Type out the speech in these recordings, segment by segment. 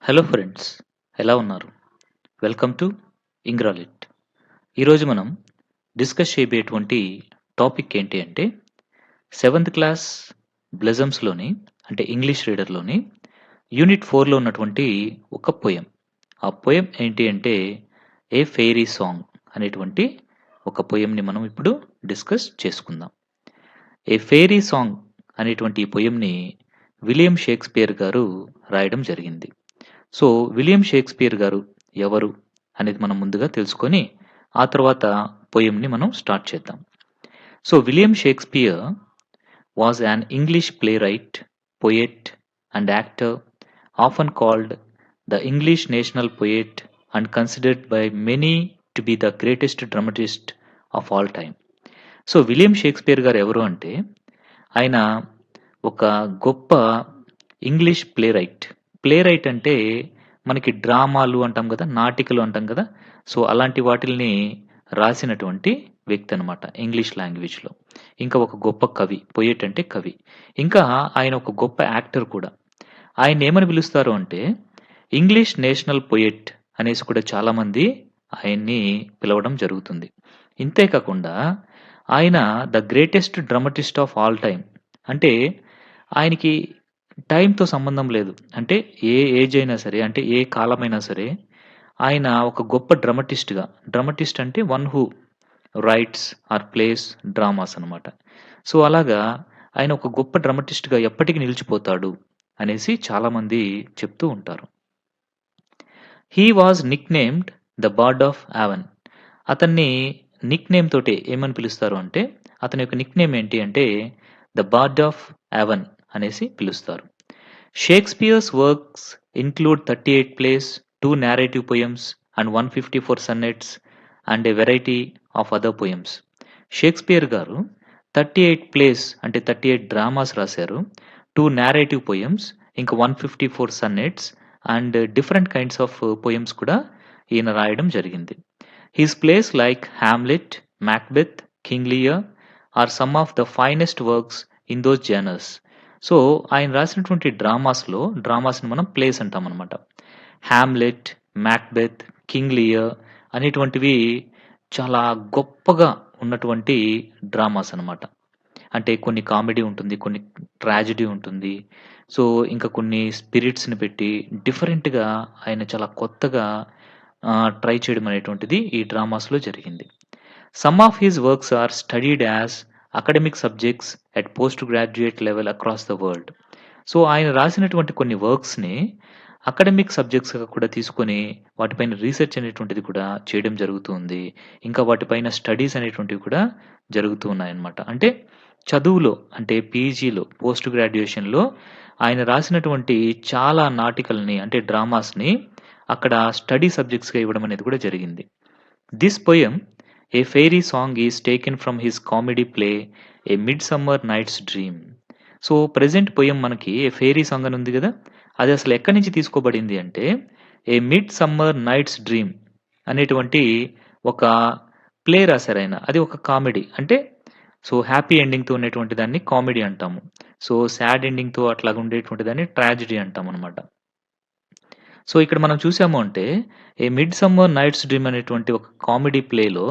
Hello friends, ఎలా ఉన్నారు? Welcome to ఇంగ్రాలిట్. ఈరోజు మనం డిస్కస్ చేయబోయేటువంటి టాపిక్ ఏంటి అంటే సెవెంత్ క్లాస్ బ్లెజమ్స్‌లోని అంటే ఇంగ్లీష్ రీడర్‌లోని యూనిట్ 4లో ఉన్నటువంటి ఒక పోయెమ్. ఆ పోయెమ్ ఏంటి అంటే ఏ ఫెయిరీ సాంగ్ అనేటువంటి ఒక పోయెమ్‌ని మనం ఇప్పుడు డిస్కస్ చేసుకుందాం. ఏ ఫెయిరీ సాంగ్ అనేటువంటి ఈ పోయెమ్‌ని విలియం షేక్స్‌పియర్ గారు రాయడం జరిగింది. సో, విలియం షేక్స్‌పియర్ గారు ఎవరు? అనేది మనం ముందుగా తెలుసుకొని, ఆ తర్వాత పోయెమ్‌ని మనం స్టార్ట్ చేద్దాం. So, William Shakespeare was an English playwright, poet and actor often called the English national poet and considered by many to be the greatest dramatist of all time. So, William Shakespeare గారు ఎవరు అంటే, ఆయన ఒక గొప్ప English ప్లేరైట్. ప్లేరైట్ అంటే మనకి డ్రామాలు అంటాం గదా! నాటికలు అంటాం గదా! సో, అలాంటి వాటిల్ని రాసినటువంటి వ్యక్తి అనమాట ఇంగ్లీష్ లాంగ్వేజ్‌లో. ఇంకా ఒక గొప్ప కవి. పొయెట్ అంటే కవి. ఇంకా ఆయన ఒక గొప్ప యాక్టర్ కూడా. ఆయన్నేమని పిలుస్తారు అంటే, ఇంగ్లీష్ నేషనల్ పొయెట్ అనేసి కూడా చాలామంది ఆయన్ని పిలవడం జరుగుతుంది. ఇంతే కాకుండా ఆయన the greatest dramatist of all time. అంటే ఆయనకి టైమ్‌తో సంబంధం లేదు. అంటే ఏ ఏజ్ అయినా సరే, అంటే ఏ కాలమైనా సరే, ఆయన ఒక గొప్ప డ్రమటిస్ట్‌గా డ్రమటిస్ట్ అంటే one who writes or plays dramas అనమాట. సో, అలాగా ఆయన ఒక గొప్ప డ్రమటిస్ట్‌గా ఎప్పటికి నిలిచిపోతాడు అనేసి చాలామంది చెప్తూ ఉంటారు. He was nicknamed the bird of Avon. అతన్ని నిక్‌నేమ్ తోటే ఏమని పిలుస్తారు అంటే, అతని యొక్క నిక్‌నేమ్ ఏంటి అంటే, ద బర్డ్ ఆఫ్ అవెన్ అనేసి పిలుస్తారు. Shakespeare's works include 38 plays, 2 narrative poems and 154 sonnets and a variety of other poems. Shakespeare గారు 38 ప్లేస్ అంటే 38 డ్రామాస్ రాశారు. 2 నేరేటివ్ పోయెమ్స్, ఇంకా 154 sonnets and different kinds of poems కూడా ఈయన రాయడం జరిగింది. His plays like 'Hamlet', 'Macbeth', 'King Lear' are some of the finest works in those genres. So, ఆయన రాసినటువంటి డ్రామాస్‌ని మనం ప్లేస్ అంటామనమాట. 'హామ్లెట్', 'మాక్బెత్', 'కింగ్ లియర్' అనేటువంటివి చాలా గొప్పగా ఉన్నటువంటి డ్రామాస్ అనమాట. అంటే కొన్ని కామెడీ ఉంటుంది, కొన్ని ట్రాజెడీ ఉంటుంది. సో, ఇంకా కొన్ని స్పిరిట్స్‌ని పెట్టి డిఫరెంట్‌గా ఆయన చాలా కొత్తగా ట్రై చేయడం అనేటువంటిది ఈ డ్రామాస్‌లో జరిగింది. Some of his works are studied as academic subjects at post graduate level across the world. So, ఆయన రాసినటువంటి కొన్ని వర్క్స్‌ని అకాడమిక్ సబ్జెక్ట్స్‌గా కూడా తీసుకొని వాటిపైన రీసెర్చ్ అనేటువంటిది కూడా చేయడం జరుగుతూ ఉంది. ఇంకా వాటిపైన స్టడీస్ అనేటువంటివి కూడా జరుగుతూ ఉన్నాయన్నమాట. అంటే చదువులో అంటే పీజీలో పోస్ట్ గ్రాడ్యుయేషన్‌లో ఆయన రాసినటువంటి చాలా నాటికల్ని అంటే డ్రామాస్‌ని అక్కడ స్టడీ సబ్జెక్ట్స్‌గా ఇవ్వడం అనేది కూడా జరిగింది. This poem a fairy song is taken from his comedy play a midsummer night's dream. So, present poem మనకి ఏ ఫెయిరీ సాంగ్ అని ఉంది గదా! అది అసలు ఎక్కడి నుంచి తీసుకోబడింది అంటే, ఏ మిడ్‌సమ్మర్ నైట్స్ డ్రీమ్ అనేటువంటి ఒక ప్లే రాసారాయన. అది ఒక కామెడీ. అంటే సో, హ్యాపీ ఎండింగ్‌తో ఉండేటువంటి దాన్ని కామెడీ అంటాము. సో, సాడ్ ఎండింగ్‌తో అట్లాగా ఉండేటువంటి దాన్ని ట్రాజెడీ అంటామనమాట. సో, ఇక్కడ మనం చూసాము అంటే, ఏ మిడ్‌సమ్మర్ నైట్స్ డ్రీమ్ అనేటువంటి ఒక కామెడీ ప్లేలో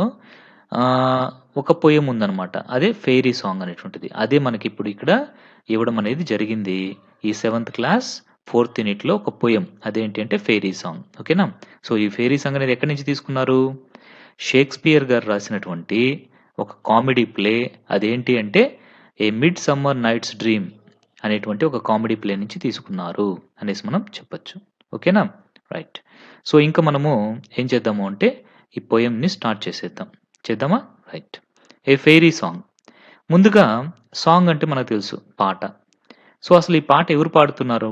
ఒక పోయెమ్ ఉందనమాట. అదే ఫెయిరీ సాంగ్ అనేటువంటిది. అదే మనకిప్పుడు ఇక్కడ ఇవ్వడం అనేది జరిగింది. ఈ సెవెంత్ క్లాస్ ఫోర్త్ యూనిట్‌లో ఒక పోయెమ్. అదేంటి అంటే ఫెయిరీ సాంగ్. ఓకేనా? సో, ఈ ఫెయిరీ సాంగ్ అనేది ఎక్కడి నుంచి తీసుకున్నారు? షేక్స్‌పియర్ గారు రాసినటువంటి ఒక కామెడీ ప్లే అదేంటి అంటే, ఏ మిడ్‌సమ్మర్ నైట్స్ డ్రీమ్ అనేటువంటి ఒక కామెడీ ప్లే నుంచి తీసుకున్నారు అనేసి మనం చెప్పొచ్చు. ఓకేనా? రైట్. సో, ఇంక మనము ఏం చేద్దాము అంటే, ఈ పోయెమ్‌ని స్టార్ట్ చేసేద్దాం. చేద్దామా? రైట్. ఏ ఫెయిరీ సాంగ్. ముందుగా సాంగ్ అంటే మనకు తెలుసు పాట. సో, అసలు ఈ పాట ఎవరు పాడుతున్నారు?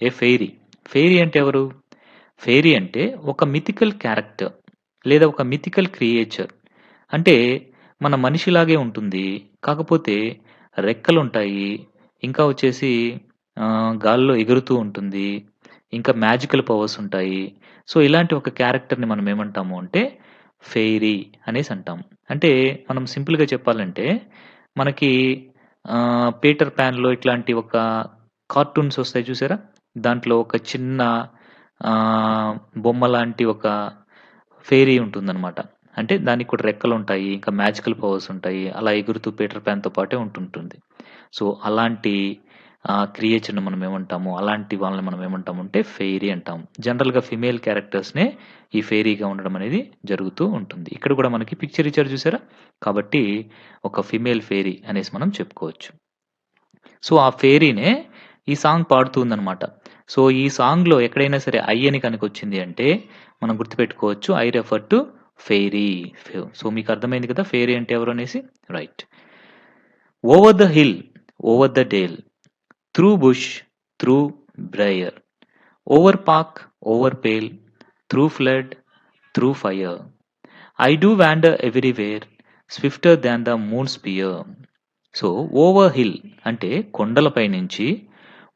ఏ ఫెయిరీ. ఫెయిరీ అంటే ఎవరు? ఫెయిరీ అంటే ఒక మిథికల్ క్యారెక్టర్ లేదా ఒక మిథికల్ క్రియేచర్. అంటే మన మనిషిలాగే ఉంటుంది. కాకపోతే రెక్కలుంటాయి. ఇంకా వచ్చేసి గాల్లో ఎగురుతూ ఉంటుంది. ఇంకా మ్యాజికల్ పవర్స్ ఉంటాయి. సో, ఇలాంటి ఒక క్యారెక్టర్‌ని మనం ఏమంటాము అంటే ఫెయిరీ అనేసి అంటాం. అంటే మనం సింపుల్‌గా చెప్పాలంటే మనకి 'పీటర్ పాన్‌లో' ఇట్లాంటి ఒక కార్టూన్స్ వస్తాయి చూసారా? దాంట్లో ఒక చిన్న బొమ్మ లాంటి ఒక ఫెయిరీ ఉంటుందనమాట. అంటే దానికి కూడా రెక్కలుంటాయి. ఇంకా మ్యాజికల్ పవర్స్ ఉంటాయి. అలా ఎగురుతూ పీటర్ పాన్‌తో పాటే ఉంటుంటుంది. సో, అలాంటి క్రియేచర్‌ని మనం ఏమంటాము? అలాంటి వాళ్ళని మనం ఏమంటామంటే ఫెయిరీ అంటాం. జనరల్‌గా ఫీమేల్ క్యారెక్టర్స్‌నే ఈ ఫెయిరీగా ఉండడం అనేది జరుగుతూ ఉంటుంది. ఇక్కడ కూడా మనకి పిక్చర్ ఇచ్చారు చూసారా? కాబట్టి ఒక ఫీమేల్ ఫెయిరీ అనేసి మనం చెప్పుకోవచ్చు. సో, ఆ ఫెయిరీనే ఈ సాంగ్ పాడుతూ ఉందనమాట. సో, ఈ సాంగ్‌లో ఎక్కడైనా సరే 'ఐ' అని కనుకొచ్చింది అంటే మనం గుర్తుపెట్టుకోవచ్చు. 'I refer to fairy.' So, మీకు అర్థమైంది కదా! ఫెయిరీ అంటే ఎవరు అనేసి. Right. Over the hill, over the dale, through bush, through briar, over park, over pale, through flood, through fire, I do wander everywhere, swifter than the moon sphere. So, over hill అంటే కొండలపై నుంచి,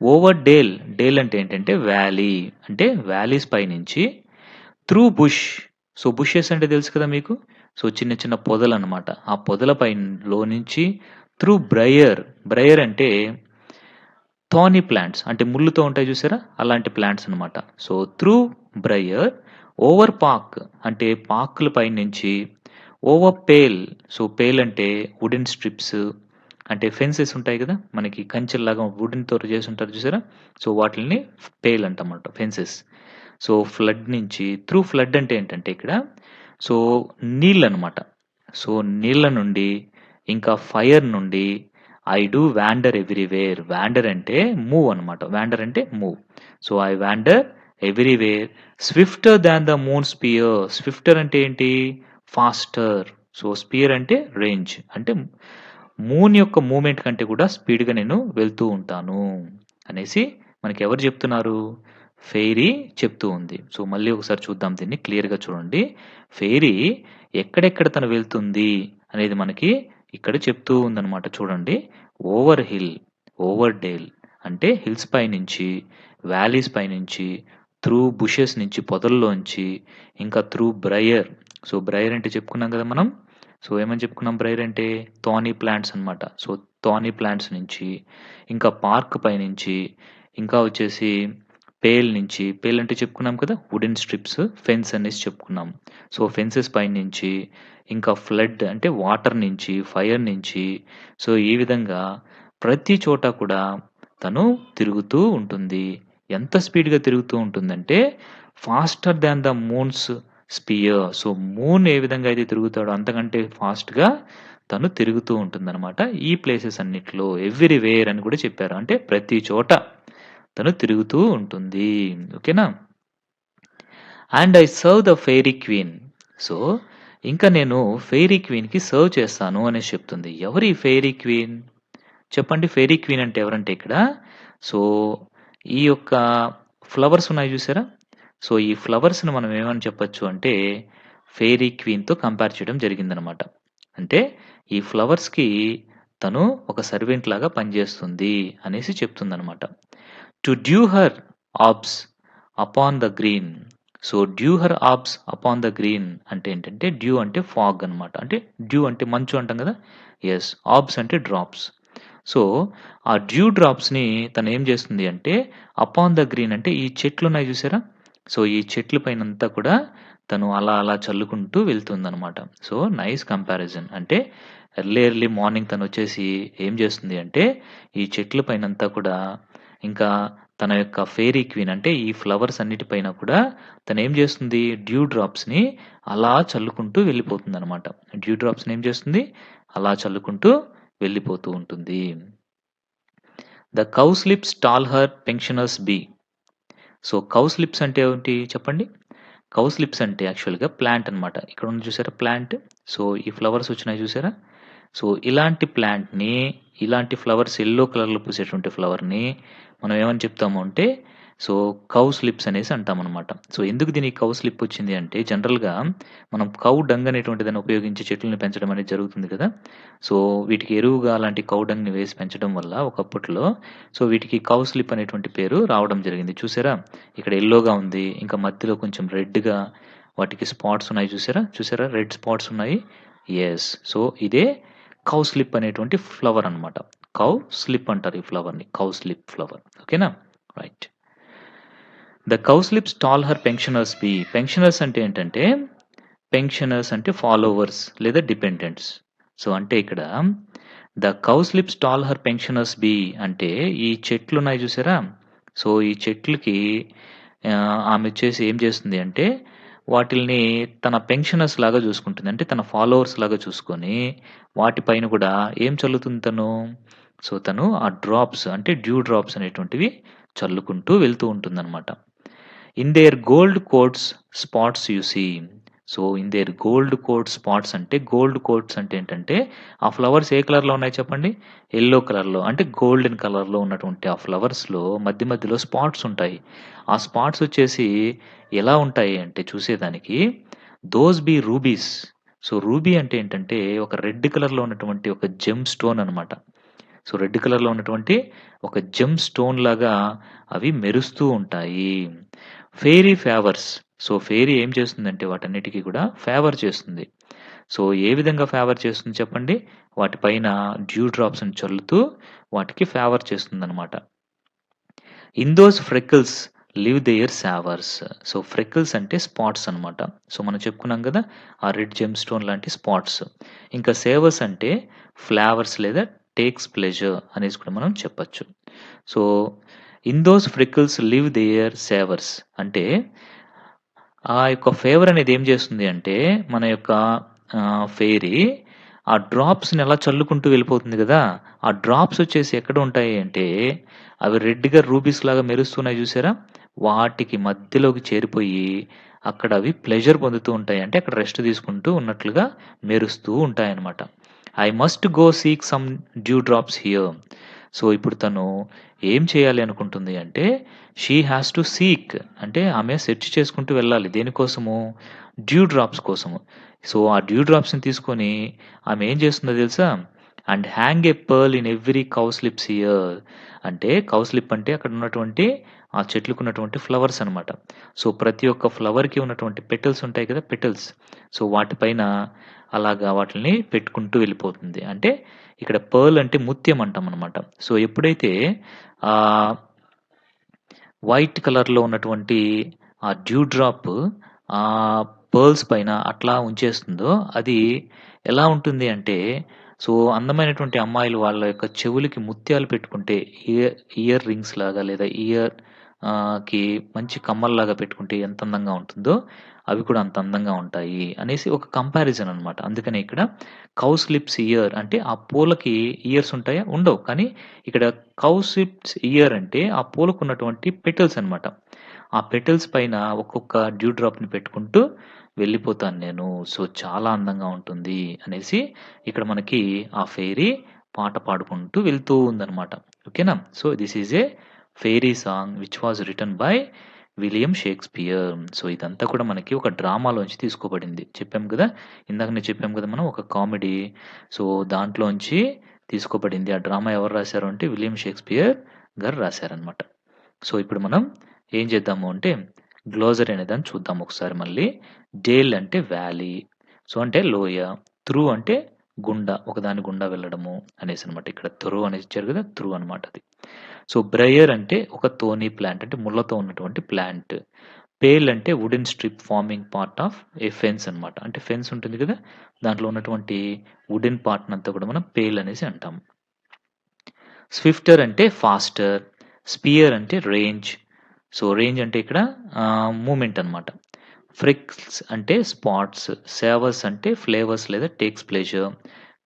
over Dale, Dale అంటే ఏంటంటే valley, అంటే valleys పైనుంచి, through bush, so bushes అంటే తెలుసు కదా మీకు. సో, చిన్న చిన్న పొదలనమాట. ఆ పొదల లో నుంచి త్రూ బ్రయర్, బ్రయర్ అంటే థార్నీ ప్లాంట్స్ అంటే ముళ్ళుతో ఉంటాయి చూసారా? అలాంటి ప్లాంట్స్ అనమాట. So, through briar, over park అంటే పార్కుల పైనుంచి, ఓవర్ పేల్, సో పేల్ అంటే వుడెన్ స్ట్రిప్స్ అంటే ఫెన్సెస్ ఉంటాయి కదా! మనకి కంచెల్లాగా వుడెన్‌తో చేసుంటారు చూసారా? సో, వాటిల్ని పేల్ అంటామన్నమాట ఫెన్సెస్. సో, ఫ్లడ్ నుంచి త్రూ ఫ్లడ్ అంటే ఏంటంటే ఇక్కడ సో, నీళ్ళనమాట. సో, నీళ్ళ నుండి ఇంకా ఫైర్ నుండి I do wander everywhere. Wander అంటే మూవ్ అనమాట. వాండర్ అంటే move. So, I wander everywhere swifter than the moon sphere. Swifter అంటే ఏంటి? ఫాస్టర్. సో, స్పియర్ అంటే రేంజ్. అంటే మూన్ యొక్క మూవ్‌మెంట్ కంటే కూడా స్పీడ్‌గా నేను వెళ్తూ ఉంటాను అనేసి మనకెవరు చెప్తున్నారు? ఫెయిరీ చెప్తూ ఉంది. సో, మళ్ళీ ఒకసారి చూద్దాం దీన్ని క్లియర్‌గా చూడండి. ఫెయిరీ ఎక్కడెక్కడ తను వెళ్తుంది అనేది మనకి ఇక్కడ చెప్తూ ఉందనమాట చూడండి. ఓవర్ హిల్, ఓవర్ డేల్ అంటే హిల్స్ పైనుంచి, వ్యాలీస్ పైనుంచి, త్రూ బుషెస్ నుంచి పొదల్లోంచి, ఇంకా త్రూ బ్రయర్. సో, బ్రయర్ అంటే చెప్పుకున్నాం కదా మనం. సో, ఏమని చెప్పుకున్నాం బ్రయర్ అంటే థార్నీ ప్లాంట్స్ అనమాట. సో, థార్నీ ప్లాంట్స్ నుంచి, ఇంకా పార్క్ పైనుంచి, ఇంకా వచ్చేసి పేల్ నుంచి, పేల్ అంటే చెప్పుకున్నాం కదా! వుడెన్ స్ట్రిప్స్, ఫెన్స్ అనేసి చెప్పుకున్నాం. సో, ఫెన్సెస్ పైనుంచి, ఇంకా ఫ్లడ్ అంటే వాటర్ నుంచి, ఫైర్ నుంచి, సో, ఈ విధంగా ప్రతి చోట కూడా తను తిరుగుతూ ఉంటుంది. ఎంత స్పీడ్‌గా తిరుగుతూ ఉంటుందంటే, faster than the moon's sphere. So, moon ఏ విధంగా అయితే తిరుగుతాడో అంతకంటే ఫాస్ట్‌గా తను తిరుగుతూ ఉంటుందనమాట. ఈ ప్లేసెస్ అన్నిట్లో ఎవ్రీవేర్ అని కూడా చెప్పారు. అంటే ప్రతి చోట తను తిరుగుతూ ఉంటుంది. ఓకేనా? And I serve the fairy queen. So, ఇంకా నేను ఫెయిరీ క్వీన్‌కి సర్వ్ చేస్తాను అనేసి చెప్తుంది. ఎవరు ఈ ఫెయిరీ క్వీన్? చెప్పండి. ఫెయిరీ క్వీన్ అంటే ఎవరంటే ఇక్కడ సో, ఈ యొక్క ఫ్లవర్స్ ఉన్నాయి చూసారా? సో, ఈ ఫ్లవర్స్‌ని మనం ఏమని చెప్పొచ్చు అంటే ఫెయిరీ క్వీన్‌తో కంపేర్ చేయడం జరిగిందనమాట. అంటే ఈ ఫ్లవర్స్‌కి తను ఒక సర్వెంట్ లాగా పనిచేస్తుంది అనేసి చెప్తుందనమాట. To dew her orbs upon the green. So, dew her orbs upon the green అంటే ఏంటంటే డ్యూ అంటే ఫాగ్ అనమాట. అంటే డ్యూ అంటే మంచు అంటాం కదా! యెస్. ఆబ్స్ అంటే డ్రాప్స్. సో, ఆ డ్యూ డ్రాప్స్‌ని తనేం చేస్తుంది అంటే అపాన్ ద గ్రీన్ అంటే ఈ చెట్లున్నాయి చూసారా? సో, ఈ చెట్ల పైనంతా కూడా తను అలా అలా చల్లుకుంటూ వెళ్తుందనమాట. So, nice comparison. అంటే ఎర్లీ మార్నింగ్ తనొచ్చేసి ఏం చేస్తుంది అంటే ఈ చెట్ల పైనంతా కూడా ఇంకా తన యొక్క ఫెయిరీ క్వీన్ అంటే ఈ ఫ్లవర్స్ అన్నిటి పైన కూడా తనేం చేస్తుంది డ్యూ డ్రాప్స్‌ని అలా చల్లుకుంటూ వెళ్ళిపోతుందనమాట. డ్యూ డ్రాప్స్‌ని ఏం చేస్తుంది? అలా చల్లుకుంటూ వెళ్ళిపోతూ ఉంటుంది. The cowslips tall her pensioners be. So, cowslips అంటే ఏంటి చెప్పండి? కౌ స్లిప్స్ అంటే యాక్చువల్‌గా ప్లాంట్ అనమాట. ఇక్కడ ఉంది చూసారా ప్లాంట్. సో, ఈ ఫ్లవర్స్ వచ్చినాయి చూసారా? సో, ఇలాంటి ప్లాంట్‌ని, ఇలాంటి ఫ్లవర్స్ యెల్లో కలర్‌లో పూసేటువంటి ఫ్లవర్‌ని మనం ఏమని చెప్తాము అంటే, సో, కౌ స్లిప్స్ అనేసి అంటామనమాట. సో, ఎందుకు దీనికి కౌ స్లిప్ వచ్చింది అంటే, జనరల్‌గా మనం కౌ డంగ్ అనేటువంటి దాన్ని ఉపయోగించి చెట్లని పెంచడం అనేది జరుగుతుంది కదా! సో, వీటికి ఎరువుగా అలాంటి కౌ డంగ్‌ని వేసి పెంచడం వల్ల ఒకప్పట్లో సో, వీటికి కౌ స్లిప్ అనేటువంటి పేరు రావడం జరిగింది. చూసారా? ఇక్కడ యెల్లోగా ఉంది. ఇంకా మధ్యలో కొంచెం రెడ్‌గా వాటికి స్పాట్స్ ఉన్నాయి చూసారా? చూసారా? రెడ్ స్పాట్స్ ఉన్నాయి. యెస్. సో, ఇదే కౌ స్లిప్ అనేటువంటి ఫ్లవర్ అనమాట. కౌ స్లిప్ అంటారు ఈ ఫ్లవర్‌ని. Cowslip flower. ఓకేనా? Right. The cowslips tall her pensioners be. Pensioners అంటే ఏంటంటే, పెన్షనర్స్ అంటే ఫాలోవర్స్ లేదా డిపెండెంట్స్. సో, అంటే ఇక్కడ the cowslips tall her pensioners be అంటే ఈ చెట్లున్నాయి చూసారా? సో, ఈ చెట్లకి ఆమె వచ్చేసి ఏం చేస్తుంది అంటే, వాటిల్ని తన పెన్షనర్స్ లాగా చూసుకుంటుంది. అంటే తన ఫాలోవర్స్ లాగా చూసుకొని, వాటిపైన కూడా ఏం చల్లుతుంది తను? సో, తను ఆ డ్రాప్స్ అంటే డ్యూ డ్రాప్స్ అనేటువంటివి చల్లుకుంటూ వెళ్తూ ఉంటుందనమాట. In their gold coats spots you see. So, in their gold coat spots అంటే గోల్డ్ కోట్స్ అంటే ఏంటంటే, ఆ ఫ్లవర్స్ ఏ కలర్‌లో ఉన్నాయి చెప్పండి? యెల్లో కలర్‌లో అంటే గోల్డెన్ కలర్‌లో ఉన్నటువంటి ఆ ఫ్లవర్స్‌లో మధ్య మధ్యలో స్పాట్స్ ఉంటాయి. ఆ స్పాట్స్ వచ్చేసి ఎలా ఉంటాయి అంటే చూసేదానికి those be rubies. So, ruby అంటే ఏంటంటే ఒక రెడ్ కలర్‌లో ఉన్నటువంటి ఒక జెమ్ స్టోన్ అనమాట. సో, రెడ్ కలర్‌లో ఉన్నటువంటి ఒక జెమ్ స్టోన్ లాగా అవి మెరుస్తూ ఉంటాయి. Fairy favours. సో, ఫెయిరీ ఏం చేస్తుందంటే వాటన్నిటికి కూడా ఫేవర్ చేస్తుంది. సో, ఏ విధంగా ఫేవర్ చేస్తుంది చెప్పండి? వాటిపైన డ్యూ డ్రాప్స్‌ని చల్లుతూ వాటికి ఫేవర్ చేస్తుందనమాట. In those freckles live their savours. So, freckles అంటే స్పాట్స్ అనమాట. సో, మనం చెప్పుకున్నాం కదా! ఆ రెడ్ జెమ్ స్టోన్ లాంటి స్పాట్స్. ఇంకా సేవర్స్ అంటే ఫ్లేవర్స్ లేదా టేక్స్ ప్లెజర్ అనేసి కూడా మనం చెప్పొచ్చు. So, in those freckles live their savours అంటే ఆ యొక్క ఫేవర్ అనేది ఏం చేస్తుంది అంటే, మన యొక్క ఫెయిరీ ఆ డ్రాప్స్‌ని అలా చల్లుకుంటూ వెళ్ళిపోతుంది గదా! ఆ డ్రాప్స్ వచ్చేసి ఎక్కడ ఉంటాయి అంటే, అవి రెడ్‌గా రూబీస్ లాగా మెరుస్తున్నాయి చూసారా? వాటికి మధ్యలోకి చేరిపోయి, అక్కడ అవి ప్లెజర్ పొందుతూ ఉంటాయి. అంటే అక్కడ రెస్ట్ తీసుకుంటూ ఉన్నట్లుగా మెరుస్తూ ఉంటాయన్నమాట. I must go seek some due drops here. So, ఇప్పుడు తను ఏం చేయాలి అనుకుంటుంది అంటే, షీ హాస్ టు సీక్ అంటే ఆమె సెర్చ్ చేసుకుంటూ వెళ్ళాలి. దేనికోసము? డ్యూ డ్రాప్స్ కోసము. సో, ఆ డ్యూ డ్రాప్స్‌ని తీసుకొని ఆమె ఏం చేస్తుందో తెలుసా? And hang a pearl in every cow slips here. అంటే కౌ స్లిప్ అంటే అక్కడ ఉన్నటువంటి ఆ చెట్లుకున్నటువంటి ఫ్లవర్స్ అనమాట. సో, ప్రతి ఒక్క ఫ్లవర్‌కి ఉన్నటువంటి పెటల్స్ ఉంటాయి కదా! పెటల్స్. సో, వాటిపైన అలాగా వాటిల్ని పెట్టుకుంటూ వెళ్ళిపోతుంది. అంటే ఇక్కడ పర్ల్ అంటే ముత్యం అంటామనమాట. సో, ఎప్పుడైతే ఆహ్, వైట్ కలర్‌లో ఉన్నటువంటి ఆ డ్యూ డ్రాప్ పర్ల్స్ పైన అట్లా ఉంచేస్తుందో, అది ఎలా ఉంటుంది అంటే, సో, అందమైనటువంటి అమ్మాయిలు వాళ్ళ యొక్క చెవులకి ముత్యాలు పెట్టుకుంటే, ఇయర్ రింగ్స్ లాగా లేదా కి మంచి కమ్మల్లాగా పెట్టుకుంటే ఎంత అందంగా ఉంటుందో, అవి కూడా అంత అందంగా ఉంటాయి అనేసి ఒక కంపారిజన్ అనమాట. అందుకనే ఇక్కడ కౌ స్లిప్స్ ఇయర్ అంటే ఆ పూలకి ఇయర్స్ ఉంటాయా? ఉండవు. కానీ ఇక్కడ కౌ స్లిప్స్ ఇయర్ అంటే ఆ పూలకున్నటువంటి పెటల్స్ అనమాట. ఆ పెటల్స్ పైన ఒక్కొక్క డ్యూ డ్రాప్‌ని పెట్టుకుంటూ వెళ్ళిపోతాను నేను. సో, చాలా అందంగా ఉంటుంది అనేసి ఇక్కడ మనకి ఆ ఫెయిరీ పాట పాడుకుంటూ వెళ్తూ ఉందనమాట. ఓకేనా? So, this is a fairy song which was written by William Shakespeare. So, ఇదంతా కూడా మనకి ఒక డ్రామాలోంచి తీసుకోబడింది. చెప్పాం గదా! ఇందాకనే చెప్పాం గదా! మనం ఒక కామెడీ. సో, దాంట్లోంచి తీసుకోబడింది. ఆ డ్రామా ఎవరు రాశారు అంటే విలియం షేక్స్‌పియర్ గారు రాశారనమాట. సో, ఇప్పుడు మనం ఏం చేద్దాము అంటే గ్లోసరీ అనే దాన్ని చూద్దాం ఒకసారి మళ్ళీ. డేల్ అంటే వ్యాలీ. సో, అంటే లోయ. త్రూ అంటే గుండా, ఒకదాని గుండా వెళ్ళడము అనేసనమాట. ఇక్కడ త్రూ అనేసి ఇచ్చారు కదా! త్రూ అనమాట అది. సో, బ్రయర్ అంటే ఒక థోనీ ప్లాంట్ అంటే ముళ్ళతో ఉన్నటువంటి ప్లాంట్. పేల్ అంటే wooden strip farming part of A fence అనమాట. అంటే ఫెన్స్ ఉంటుంది కదా! దాంట్లో ఉన్నటువంటి వుడెన్ పార్ట్‌నంతా కూడా మనం పేల్ అనేసి అంటాం. స్విఫ్టర్ అంటే ఫాస్టర్. స్పియర్ అంటే రేంజ్. సో, రేంజ్ అంటే ఇక్కడ మూవ్‌మెంట్ అనమాట. ఫ్రిక్స్ అంటే స్పాట్స్. సేవర్స్ అంటే ఫ్లేవర్స్ లేదా టేక్స్ ప్లెజర్.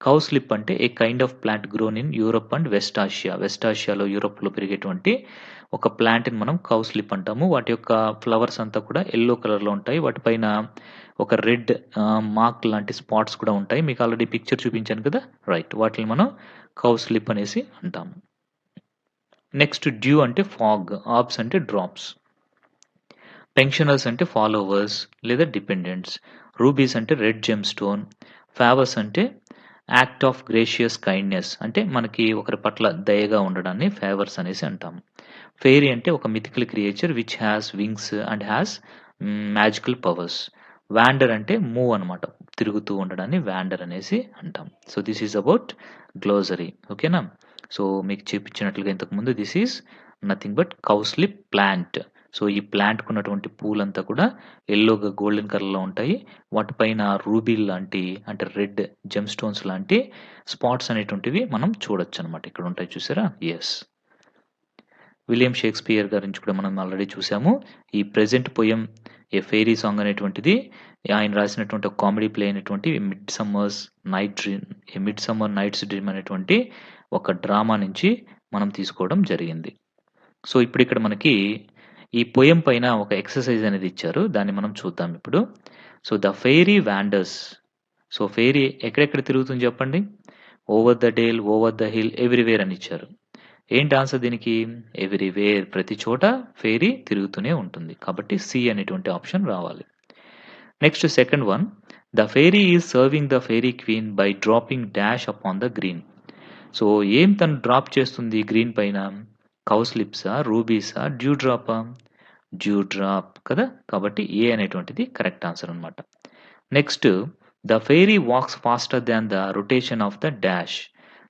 కౌ స్లిప్ అంటే a kind of plant grown in Europe and West Asia. West ఆసియాలో, యూరోప్‌లో పెరిగేటువంటి ఒక ప్లాంట్‌ని మనం కౌ స్లిప్ అంటాము. వాటి యొక్క ఫ్లవర్స్ అంతా కూడా యెల్లో కలర్‌లో ఉంటాయి. వాటిపైన ఒక రెడ్ మార్క్ లాంటి స్పాట్స్ కూడా ఉంటాయి. మీకు ఆల్రెడీ పిక్చర్ చూపించాను కదా! రైట్. వాటిని మనం కౌ స్లిప్ అనేసి అంటాము. నెక్స్ట్ డ్యూ అంటే ఫాగ్. ఆబ్స్ అంటే డ్రాప్స్. పెన్షనర్స్ అంటే ఫాలోవర్స్ లేదా డిపెండెంట్స్. రూబీస్ అంటే రెడ్ జెమ్ స్టోన్. ఫేవర్స్ అంటే యాక్ట్ ఆఫ్ గ్రేషియస్ కైండ్‌నెస్ అంటే మనకి ఒకరి పట్ల దయగా ఉండడాన్ని ఫేవర్స్ అనేసి అంటాం. ఫెయిరీ అంటే ఒక mythical creature which has wings and has magical powers. Wander అంటే మూవ్ అనమాట. తిరుగుతూ ఉండడాన్ని వాండర్ అనేసి అంటాం. So, this is about glossary. ఓకేనా? సో, మీకు చూపించినట్లుగా ఇంతకుముందు this is nothing but cowslip plant. So, ఈ ప్లాంట్‌కున్నటువంటి పూలంతా కూడా యెల్లోగా గోల్డెన్ కలర్‌లో ఉంటాయి. వాటిపైన రూబీ లాంటి అంటే రెడ్ జెమ్ స్టోన్స్ లాంటి స్పాట్స్ అనేటువంటివి మనం చూడొచ్చనమాట. ఇక్కడ ఉంటాయి చూసారా? యెస్. విలియం షేక్స్‌పియర్ గురించి కూడా మనం ఆల్రెడీ చూసాము. ఈ ప్రెజెంట్ పొయమ్ ఏ ఫెయిరీ సాంగ్ అనేటువంటిది ఆయన రాసినటువంటి ఒక కామెడీ ప్లే అయినటువంటి 'మిడ్ సమ్మర్ నైట్స్ డ్రీమ్' అనేటువంటి ఒక డ్రామా నుంచి మనం తీసుకోవడం జరిగింది. సో, ఇప్పుడిక్కడ మనకి ఈ పొయమ్ పైన ఒక ఎక్సర్‌సైజ్ అనేది ఇచ్చారు. దాన్ని మనం చూద్దాం ఇప్పుడు. So, the fairy wanders. So, fairy ఎక్కడెక్కడ తిరుగుతుంది చెప్పండి? Over the dale, over the hill, everywhere అని ఇచ్చారు. ఏంటి ఆన్సర్ దీనికి? ఎవ్రీవేర్, ప్రతి చోట ఫెయిరీ తిరుగుతూనే ఉంటుంది. కాబట్టి సి అనేటువంటి ఆప్షన్ రావాలి. Next second one. The fairy is serving the fairy queen by dropping dash upon the green. So, ఏం తను డ్రాప్ చేస్తుంది గ్రీన్ పైన? కౌస్లిప్సా, రూబీసా, డ్యూ డ్రాపా? డ్యూ డ్రాప్ కదా! కాబట్టి ఏ అనేటువంటిది కరెక్ట్ ఆన్సర్ అనమాట. Next, the fairy walks faster than the rotation of the dash.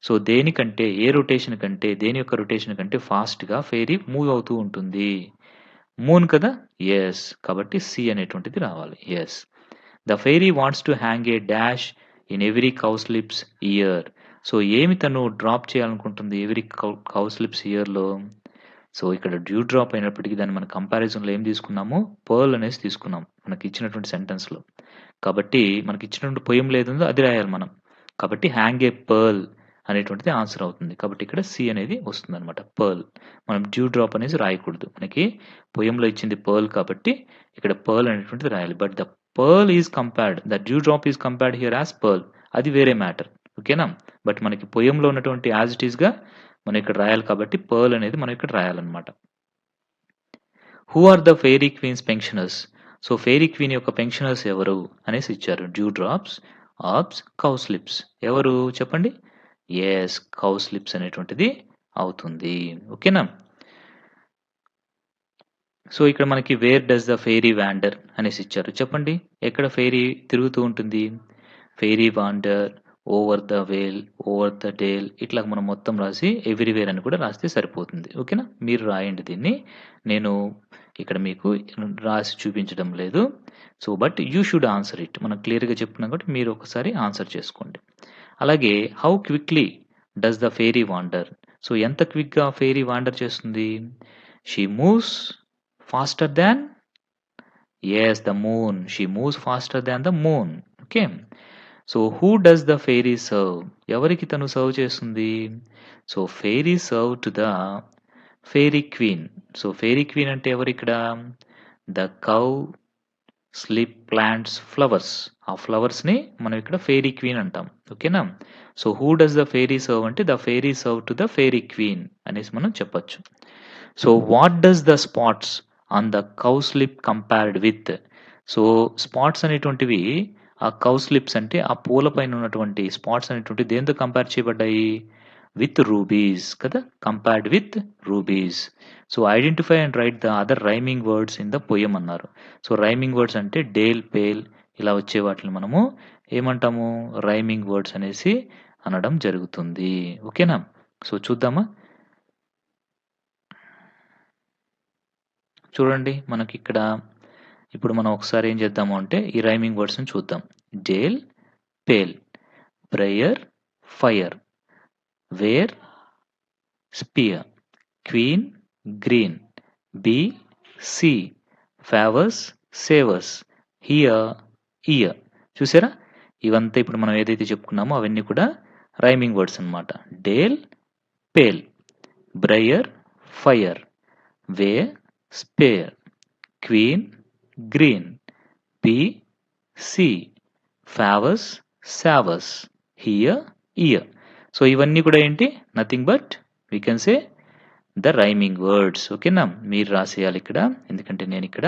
So, దేనికంటే ఏ రొటేషన్ కంటే దేని యొక్క రొటేషన్ కంటే ఫాస్ట్‌గా ఫెయిరీ మూవ్ అవుతూ ఉంటుంది. మూన్ కదా! యెస్. కాబట్టి సి అనేటువంటిది రావాలి. Yes. The fairy wants to hang a dash in every cowslip's ear. So, ఏమి తను డ్రాప్ చేయాలనుకుంటుంది ఎవ్రీ కౌస్లిప్స్ ఇయర్‌లో? సో, ఇక్కడ డ్యూ డ్రాప్ అయినప్పటికీ దాన్ని మనం కంపారిజన్‌లో ఏం తీసుకున్నాము? పర్ల్ అనేసి తీసుకున్నాం. మనకిచ్చినటువంటి సెంటెన్స్‌లో. కాబట్టి మనకిచ్చినటువంటి పొయమ్‌లో ఏదుందో అది రాయాలి మనం. కాబట్టి హ్యాంగ్ ఏ పర్ల్ అనేటువంటిది ఆన్సర్ అవుతుంది. కాబట్టి ఇక్కడ సి అనేది వస్తుందనమాట. పర్ల్. మనం డ్యూ డ్రాప్ అనేసి రాయకూడదు. మనకి పొయమ్‌లో ఇచ్చింది పర్ల్ కాబట్టి ఇక్కడ పర్ల్ అనేటువంటిది రాయాలి. But the pearl is compared. The dew drop is compared here as pearl. అది వేరే మ్యాటర్. ఓకేనా? బట్ మనకి పొయమ్‌లో ఉన్నటువంటి యాజ్ ఇట్ ఈస్‌గా మనం ఇక్కడ రాయాలి కాబట్టి పర్ల్ అనేది మనం ఇక్కడ రాయాలన్నమాట. Who are the fairy queen's pensioners. So, fairy queen యొక్క పెన్షనర్స్ ఎవరు అనేసి ఇచ్చారు. Dew drops, orbs, cowslips. ఎవరు చెప్పండి? యెస్, కౌస్లిప్స్ అనేటువంటిది అవుతుంది. ఓకేనా? సో, ఇక్కడ మనకి where does the fairy wander అనేసి ఇచ్చారు. చెప్పండి ఎక్కడ ఫెయిరీ తిరుగుతూ ఉంటుంది? Fairy wander, over the vale, over the dale ఇట్లా మనం మొత్తం రాసి ఎవ్రీవేర్ అని కూడా రాస్తే సరిపోతుంది. ఓకేనా? మీరు రాయండి దీన్ని. నేను ఇక్కడ మీకు రాసి చూపించడం లేదు. So, but you should answer it. మనం క్లియర్‌గా చెప్తున్నాం కాబట్టి మీరు ఒకసారి ఆన్సర్ చేసుకోండి. అలాగే how quickly does the fairy wander. So, ఎంత క్విక్‌గా ఫెయిరీ వాండర్ చేస్తుంది? She moves faster than yes the moon. She moves faster than the moon. Okay. So, who does the fairy serve. ఎవరికి తను సర్వ్ చేస్తుంది? So, fairy serve to the fairy queen. So, fairy queen అంటే ఎవరిక్కడ? The cow slip plants flowers. ఆ ఫ్లవర్స్‌ని మనం ఇక్కడ fairy queen అంటాం. ఓకేనా? So, who does the fairy serve అంటే the fairy serve to the fairy queen అనేసి మనం చెప్పొచ్చు. So, what does the spots on the cowslip compared with. So, spots అనేటువంటివి ఆ కౌ స్లిప్స్ అంటే ఆ పూల పైన ఉన్నటువంటి స్పాట్స్ అనేటువంటివి దేనితో కంపేర్ చేయబడ్డాయి? విత్ రూబీస్ కదా! Compared with rubies. So, identify and write the other rhyming words in the poem అన్నారు. సో, రైమింగ్ వర్డ్స్ అంటే డేల్, పేల్ ఇలా వచ్చే వాటిని మనము ఏమంటాము? రైమింగ్ వర్డ్స్ అనేసి అనడం జరుగుతుంది. ఓకేనా? సో, చూద్దామా? చూడండి మనకిక్కడ ఇప్పుడు మనం ఒకసారి ఏం చేద్దాము అంటే ఈ రైమింగ్ వర్డ్స్‌ని చూద్దాం. Dale, pale, briar, fire, where, sphere, queen, green, be, see, favours, savours, here, year. చూసారా? ఇవంతా ఇప్పుడు మనం ఏదైతే చెప్పుకున్నామో అవన్నీ కూడా రైమింగ్ వర్డ్స్ అన్నమాట. Dale, pale, briar, fire, where, spare, queen, green, be, see, favours, savours, here, year. So, ఇవన్నీ కూడా ఏంటి? Nothing but we can say the rhyming words. ఓకేనా? మీరు రాసేయాలి ఇక్కడ. ఎందుకంటే నేను ఇక్కడ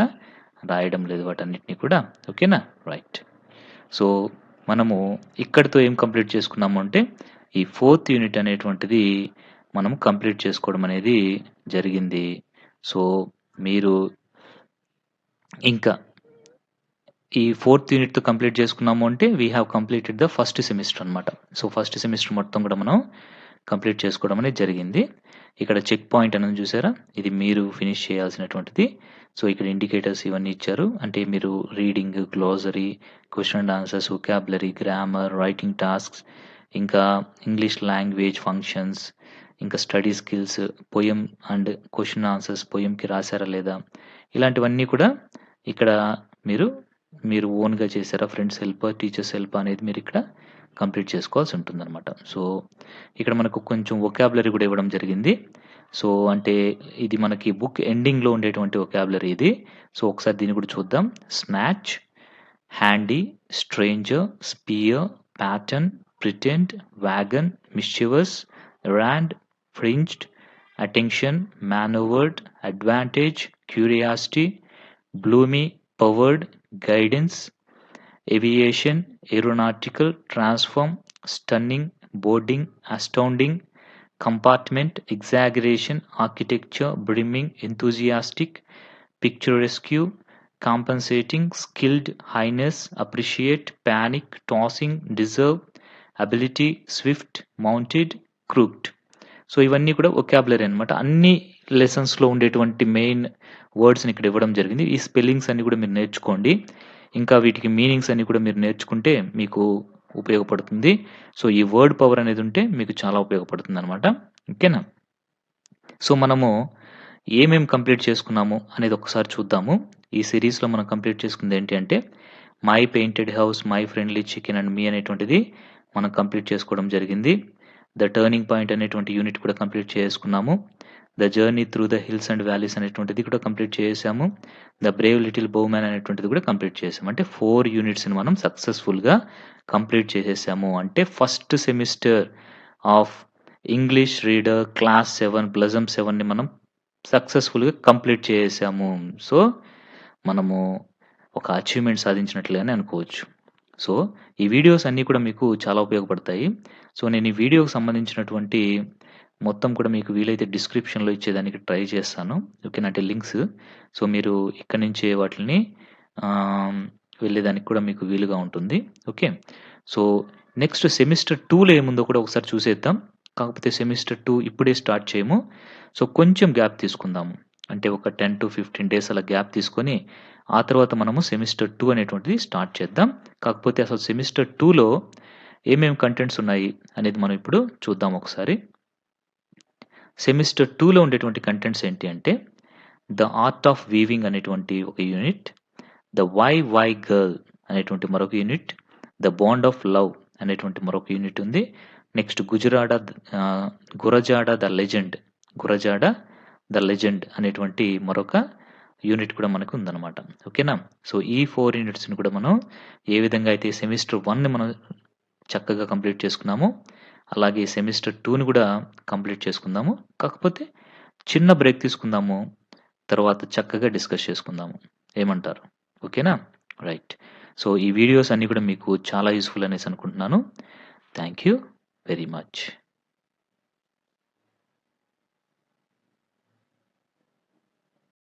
రాయడం లేదు వాటన్నిటిని కూడా. ఓకేనా? రైట్. సో, మనము ఇక్కడితో ఏం కంప్లీట్ చేసుకున్నాము అంటే ఈ 4th యూనిట్ అనేటువంటిది మనం కంప్లీట్ చేసుకోవడం అనేది జరిగింది. సో, మీరు ఇంకా ఈ 4th యూనిట్‌తో కంప్లీట్ చేసుకున్నాము అంటే we have completed the first semester అన్నమాట. సో, ఫస్ట్ సెమిస్టర్ మొత్తం కూడా మనం కంప్లీట్ చేసుకోవడం అనేది జరిగింది. ఇక్కడ చెక్ పాయింట్ అనేది చూసారా? ఇది మీరు ఫినిష్ చేయాల్సినటువంటిది. సో, ఇక్కడ ఇండికేటర్స్ ఇవన్నీ ఇచ్చారు. అంటే మీరు reading, glossary, question and answers, vocabulary, grammar, writing tasks, ఇంకా ఇంగ్లీష్ లాంగ్వేజ్ ఫంక్షన్స్, ఇంకా study skills, poem and question answers పొయెమ్‌కి రాసారా లేదా? ఇలాంటివన్నీ కూడా ఇక్కడ మీరు ఓన్‌గా చేసారా? ఫ్రెండ్స్ హెల్పా? టీచర్స్ హెల్పా? అనేది మీరిక్కడ కంప్లీట్ చేసుకోవాల్సి ఉంటుందనమాట. సో, ఇక్కడ మనకు కొంచెం వొకాబులరీ కూడా ఇవ్వడం జరిగింది. సో, అంటే ఇది మనకి బుక్ ఎండింగ్‌లో ఉండేటువంటి వొకాబులరీ ఇది. సో, ఒకసారి దీన్ని కూడా చూద్దాం. Snatch, handy, stranger, sphere, pattern, pretend, wagon, mischievous, rand, fringed, attention, manoeuvred, advantage, curiosity, bloomy, powered, guidance, aviation, aeronautical, transform, stunning, boarding, astounding, compartment, exaggeration, architecture, brimming, enthusiastic, picturesque, compensating, skilled, highness, appreciate, panic, tossing, deserve, ability, swift, mounted, crooked. So, ఇవన్నీ కూడా vocabulary అనమాట. అన్ని లెసన్స్‌లో ఉండేటువంటి main వర్డ్స్‌ని ఇక్కడ ఇవ్వడం జరిగింది. ఈ spellings అన్నీ కూడా మీరు నేర్చుకోండి. ఇంకా వీటికి మీనింగ్స్ అన్నీ కూడా మీరు నేర్చుకుంటే మీకు ఉపయోగపడుతుంది. సో, ఈ వర్డ్ పవర్ అనేది ఉంటే మీకు చాలా ఉపయోగపడుతుందనమాట. ఓకేనా? సో, మనము ఏమేం కంప్లీట్ చేసుకున్నాము అనేది ఒకసారి చూద్దాము. ఈ సిరీస్‌లో మనం కంప్లీట్ చేసుకుంది ఏంటి అంటే, my painted house, my friendly chicken and me అనేటువంటిది మనం కంప్లీట్ చేసుకోవడం జరిగింది. ద టర్నింగ్ పాయింట్ అనేటువంటి యూనిట్ కూడా కంప్లీట్ చేసుకున్నాము. The journey through the hills and valleys అనేటువంటిది కూడా కంప్లీట్ చేసాము. ద బ్రేవ్ లిటిల్ బోమ్యాన్ అనేటువంటిది కూడా కంప్లీట్ చేసాము. అంటే 4 యూనిట్స్‌ని మనం సక్సెస్‌ఫుల్‌గా కంప్లీట్ చేసేసాము. అంటే first semester of English reader class 7 ప్లజమ్ 7ని మనం సక్సెస్‌ఫుల్‌గా కంప్లీట్ చేసేసాము. సో, మనము ఒక అచీవ్‌మెంట్ సాధించినట్లుగానే అనుకోవచ్చు. సో, ఈ వీడియోస్ అన్నీ కూడా మీకు చాలా ఉపయోగపడతాయి. సో, నేను ఈ వీడియోకి సంబంధించినటువంటి మొత్తం కూడా మీకు వీలైతే డిస్క్రిప్షన్‌లో ఇచ్చేదానికి ట్రై చేస్తాను. ఓకేనా? అంటే లింక్స్. సో, మీరు ఇక్కడి నుంచే వాటిల్ని ఆహ్, వెళ్ళేదానికి కూడా మీకు వీలుగా ఉంటుంది. ఓకే. సో, నెక్స్ట్ సెమిస్టర్ 2లో ఏముందో కూడా ఒకసారి చూసేద్దాం. కాకపోతే సెమిస్టర్ 2 ఇప్పుడే స్టార్ట్ చేయము. సో, కొంచెం గ్యాప్ తీసుకుందాము. అంటే ఒక 10-15 డేస్ అలా గ్యాప్ తీసుకొని, ఆ తర్వాత మనము సెమిస్టర్ 2 అనేటువంటిది స్టార్ట్ చేద్దాం. కాకపోతే అసలు సెమిస్టర్ 2లో ఏమేం కంటెంట్స్ ఉన్నాయి అనేది మనం ఇప్పుడు చూద్దాం ఒకసారి. సెమిస్టర్ 2లో ఉండేటువంటి కంటెంట్స్ ఏంటి అంటే, ద ఆర్ట్ ఆఫ్ వీవింగ్ అనేటువంటి ఒక యూనిట్, ద వై గర్ల్ అనేటువంటి మరొక unit, the bond of love అనేటువంటి మరొక యూనిట్ ఉంది. నెక్స్ట్ గురజాడ ద లెజెండ్ అనేటువంటి మరొక యూనిట్ కూడా మనకు ఉందన్నమాట. ఓకేనా? సో, ఈ 4 యూనిట్స్‌ని కూడా మనం ఏ విధంగా అయితే సెమిస్టర్ 1ని మనం చక్కగా కంప్లీట్ చేసుకున్నామో, అలాగే సెమిస్టర్ 2ని కూడా కంప్లీట్ చేసుకుందాము. కాకపోతే చిన్న బ్రేక్ తీసుకుందాము. తర్వాత చక్కగా డిస్కస్ చేసుకుందాము. ఏమంటారు? ఓకేనా? రైట్. సో, ఈ వీడియోస్ అన్నీ కూడా మీకు చాలా యూజ్‌ఫుల్ అనేసి అనుకుంటున్నాను. Thank you very much.